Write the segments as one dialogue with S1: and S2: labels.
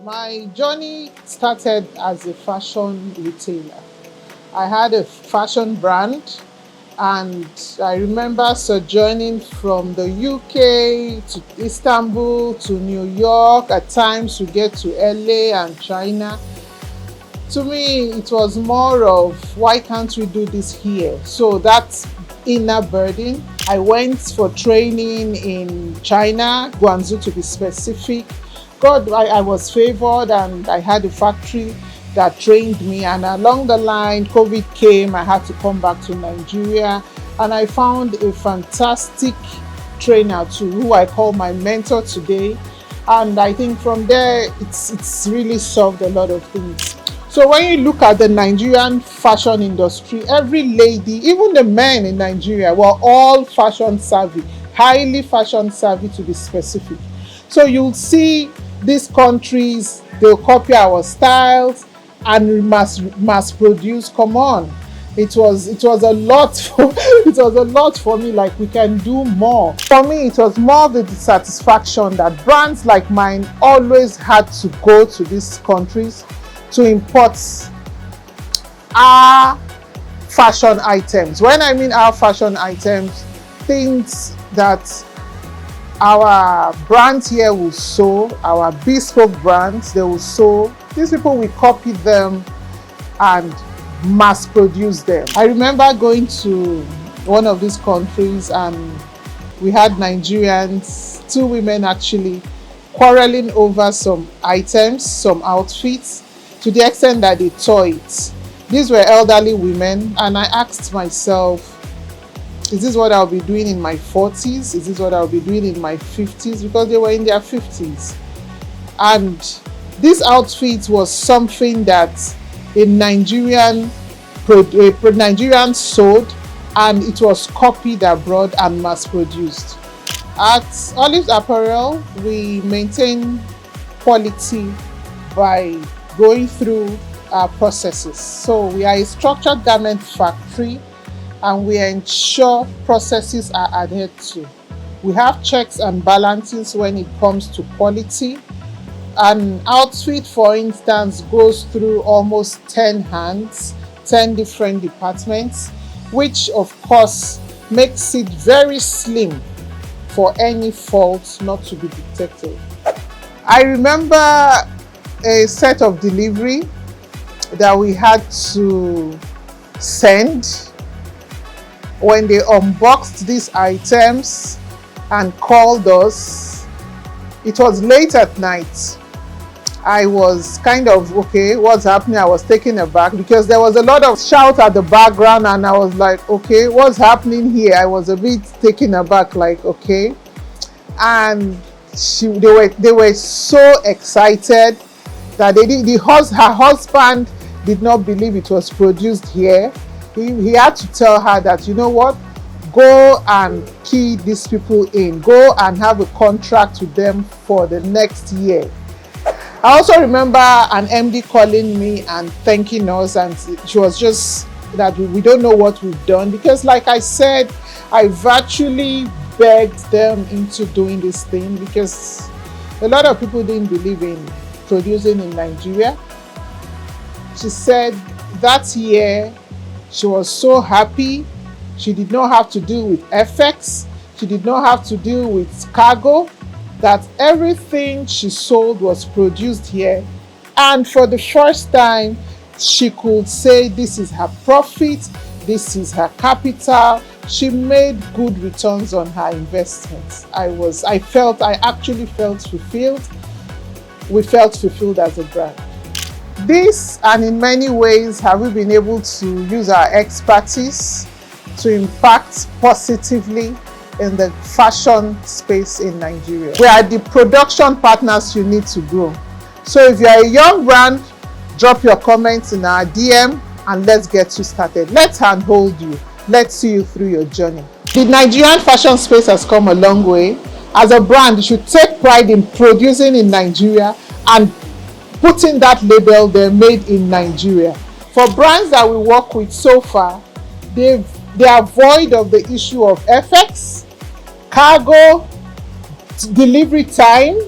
S1: My journey started as a fashion retailer. I had a fashion brand, and I remember sojourning from the UK to Istanbul to New York, at times to get to LA and China. To me, it was more of why can't we do this here? So that's inner burden. I went for training in China, Guangzhou to be specific. God, I was favored and I had a factory that trained me. And along the line, COVID came, I had to come back to Nigeria. And I found a fantastic trainer too, who I call my mentor today. And I think from there, it's really solved a lot of things. So when you look at the Nigerian fashion industry, every lady, even the men in Nigeria, were all fashion savvy, highly fashion savvy to be specific. So you'll see these countries, they'll copy our styles and mass produce. Come on. It was a lot it was a lot for me, like we can do more. For me, it was more the satisfaction that brands like mine always had to go to these countries to import our fashion items. When I mean our fashion items, things that our brands here will sew, our bespoke brands, they will sew. These people will copy them and mass produce them. I remember going to one of these countries and we had Nigerians, two women actually, quarreling over some items, some outfits, to the extent that they tore it. These were elderly women, and I asked myself, is this what I'll be doing in my 40s? Is this what I'll be doing in my 50s? Because they were in their 50s. And this outfit was something that a Nigerian sold, and it was copied abroad and mass produced. At Olives Apparel, we maintain quality by going through our processes. So we are a structured garment factory and we ensure processes are adhered to. We have checks and balances when it comes to quality. An outfit, for instance, goes through almost 10 hands, 10 different departments, which of course makes it very slim for any fault not to be detected. I remember a set of delivery that we had to send. When they unboxed these items and called us, it was late at night. I was kind of, okay, what's happening? I was taken aback because there was a lot of shout at the background and I was like, okay, what's happening here? I was a bit taken aback, like, okay. And they were so excited that her husband did not believe it was produced here. He had to tell her that, you know what, go and key these people in, go and have a contract with them for the next year. I also remember an MD calling me and thanking us, and she was just that we don't know what we've done, because like I said, I virtually begged them into doing this thing because a lot of people didn't believe in producing in Nigeria. She said that year she was so happy. She did not have to deal with FX. She did not have to deal with cargo, that everything she sold was produced here. And for the first time, she could say this is her profit, this is her capital. She made good returns on her investments. I actually felt fulfilled. We felt fulfilled as a brand. This, and in many ways, have we been able to use our expertise to impact positively in the fashion space in Nigeria. We are the production partners you need to grow. So if you are a young brand, drop your comments in our DM and let's get you started. Let's handhold you. Let's see you through your journey. The Nigerian fashion space has come a long way. As a brand, you should take pride in producing in Nigeria and putting that label there, made in Nigeria. For brands that we work with so far, they are void of the issue of FX, cargo, delivery time,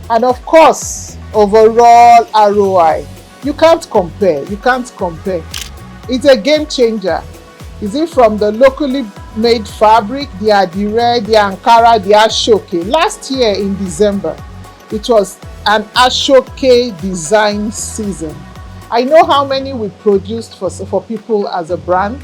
S1: and of course, overall ROI. You can't compare. You can't compare. It's a game changer. Is it from the locally made fabric, the adire, the Ankara, the Ashoke? Last year in December, it was an Ashoke design season. I know how many we produced for people as a brand.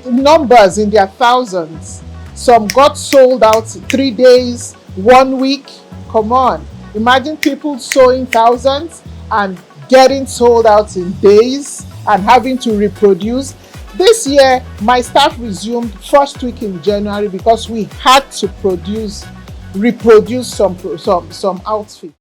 S1: Numbers in their thousands. Some got sold out 3 days, 1 week. Come on. Imagine people sewing thousands and getting sold out in days and having to reproduce. This year, my staff resumed first week in January because we had to reproduce some outfits.